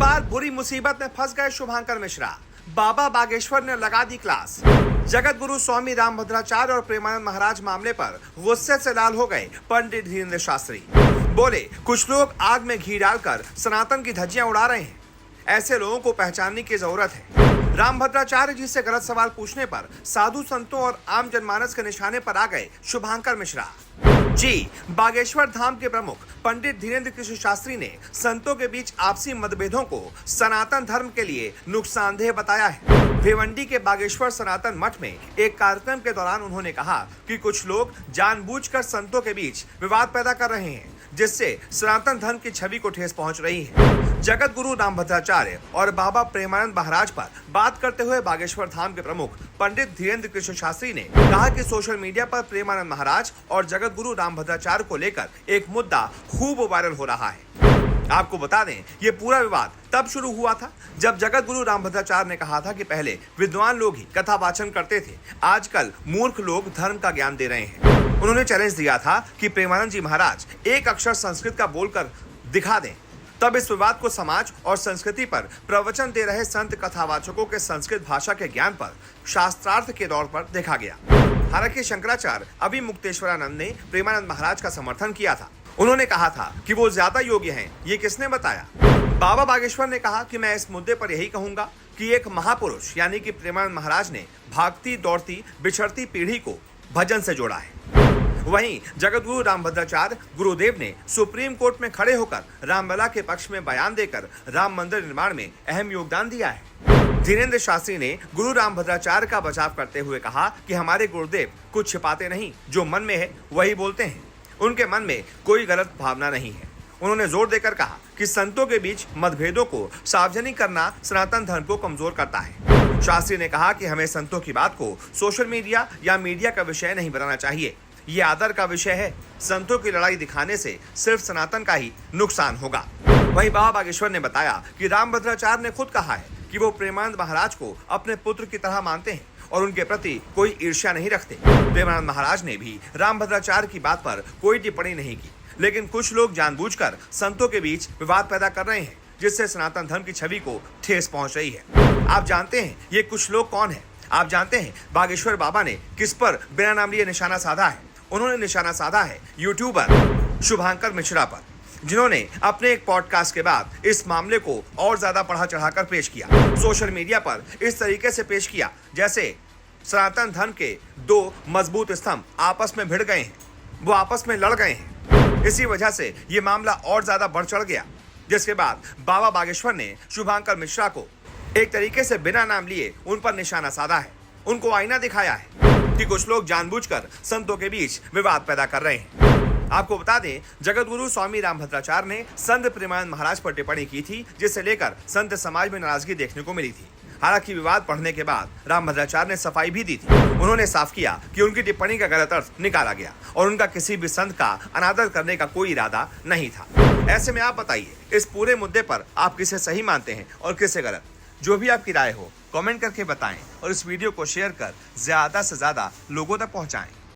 बार बुरी मुसीबत में फंस गए शुभांकर मिश्रा। बाबा बागेश्वर ने लगा दी क्लास। जगत गुरु स्वामी रामभद्राचार्य और प्रेमानंद महाराज मामले पर गुस्से से लाल हो गए पंडित धीरेन्द्र शास्त्री। बोले, कुछ लोग आग में घी डालकर सनातन की धज्जियां उड़ा रहे हैं। ऐसे लोगों को पहचानने की जरूरत है। रामभद्राचार्य जी से गलत सवाल पूछने पर साधु संतों और आम जनमानस के निशाने पर आ गए शुभांकर मिश्रा। जी, बागेश्वर धाम के प्रमुख पंडित धीरेन्द्र कृष्ण शास्त्री ने संतों के बीच आपसी मतभेदों को सनातन धर्म के लिए नुकसानदेह बताया है। भिवंडी के बागेश्वर सनातन मठ में एक कार्यक्रम के दौरान उन्होंने कहा कि कुछ लोग जानबूझकर संतों के बीच विवाद पैदा कर रहे हैं, जिससे सनातन धर्म की छवि को ठेस पहुंच रही है। जगत गुरु रामभद्राचार्य और बाबा प्रेमानंद महाराज पर बात करते हुए बागेश्वर धाम के प्रमुख पंडित धीरेन्द्र कृष्ण शास्त्री ने कहा कि सोशल मीडिया पर प्रेमानंद महाराज और जगत गुरु रामभद्राचार्य को लेकर एक मुद्दा खूब वायरल हो रहा है। आपको बता दें, ये पूरा विवाद तब शुरू हुआ था जब जगत गुरु रामभद्राचार्य ने कहा था कि पहले विद्वान लोग ही कथा वाचन करते थे, आजकल मूर्ख लोग धर्म का ज्ञान दे रहे हैं। उन्होंने चैलेंज दिया था कि प्रेमानंद जी महाराज एक अक्षर संस्कृत का बोलकर दिखा दें, तब इस विवाद को समाज और संस्कृति पर प्रवचन दे रहे संत कथावाचकों के संस्कृत भाषा के ज्ञान पर शास्त्रार्थ के दौर पर देखा गया। हालांकि शंकराचार्य अभी मुक्तेश्वरानंद ने प्रेमानंद महाराज का समर्थन किया था। उन्होंने कहा था कि वो ज्यादा योग्य हैं, ये किसने बताया। बाबा बागेश्वर ने कहा कि मैं इस मुद्दे पर यही कहूंगा कि एक महापुरुष यानी कि प्रेमानंद महाराज ने भागती दौड़ती बिछड़ती पीढ़ी को भजन से जोड़ा है। वहीं जगत गुरु रामभद्राचार्य गुरुदेव ने सुप्रीम कोर्ट में खड़े होकर रामलला के पक्ष में बयान देकर राम मंदिर निर्माण में अहम योगदान दिया है। धीरेन्द्र शास्त्री ने गुरु रामभद्राचार्य का बचाव करते हुए कहा कि हमारे गुरुदेव कुछ छिपाते नहीं, जो मन में है वही बोलते हैं। उनके मन में कोई गलत भावना नहीं है। उन्होंने जोर देकर कहा कि संतों के बीच मतभेदों को सार्वजनिक करना सनातन धर्म को कमजोर करता है। शास्त्री ने कहा कि हमें संतों की बात को सोशल मीडिया या मीडिया का विषय नहीं बनाना चाहिए। ये आदर का विषय है। संतों की लड़ाई दिखाने से सिर्फ सनातन का ही नुकसान होगा। वहीं बाबा बागेश्वर ने बताया कि रामभद्राचार्य ने खुद कहा है कि वो प्रेमानंद महाराज को अपने पुत्र की तरह मानते हैं और उनके प्रति कोई ईर्ष्या नहीं रखते। प्रेमानंद महाराज ने भी रामभद्राचार्य की बात पर कोई टिप्पणी नहीं की, लेकिन कुछ लोग जानबूझकर संतों के बीच विवाद पैदा कर रहे हैं, जिससे सनातन धर्म की छवि को ठेस पहुंच रही है। आप जानते हैं ये कुछ लोग कौन है? आप जानते हैं बागेश्वर बाबा ने किस पर बिना नाम लिए निशाना साधा है? उन्होंने निशाना साधा है यूट्यूबर शुभांकर मिश्रा पर, जिन्होंने अपने एक पॉडकास्ट के बाद इस मामले को और ज्यादा बढ़ा चढ़ाकर पेश किया। सोशल मीडिया पर इस तरीके से पेश किया जैसे सनातन धर्म के दो मजबूत स्तंभ आपस में भिड़ गए हैं, वो आपस में लड़ गए हैं। इसी वजह से ये मामला और ज्यादा बढ़ चढ़ गया, जिसके बाद बाबा बागेश्वर ने शुभांकर मिश्रा को एक तरीके से बिना नाम लिए उन पर निशाना साधा है। उनको आईना दिखाया है कि कुछ लोग जानबूझकर संतों के बीच विवाद पैदा कर रहे हैं। आपको बता दें, जगत गुरु स्वामी रामभद्राचार्य ने संत प्रेमानंद महाराज पर टिप्पणी की थी, जिसे लेकर संत समाज में नाराजगी देखने को मिली थी। हालांकि विवाद बढ़ने के बाद रामभद्राचार्य ने सफाई भी दी थी। उन्होंने साफ किया कि उनकी टिप्पणी का गलत अर्थ निकाला गया और उनका किसी भी संत का अनादर करने का कोई इरादा नहीं था। ऐसे में आप बताइए, इस पूरे मुद्दे पर आप किसे सही मानते हैं और किसे गलत? जो भी आपकी राय हो कमेंट करके बताएं और इस वीडियो को शेयर कर ज्यादा से ज्यादा लोगों तक पहुंचाएं।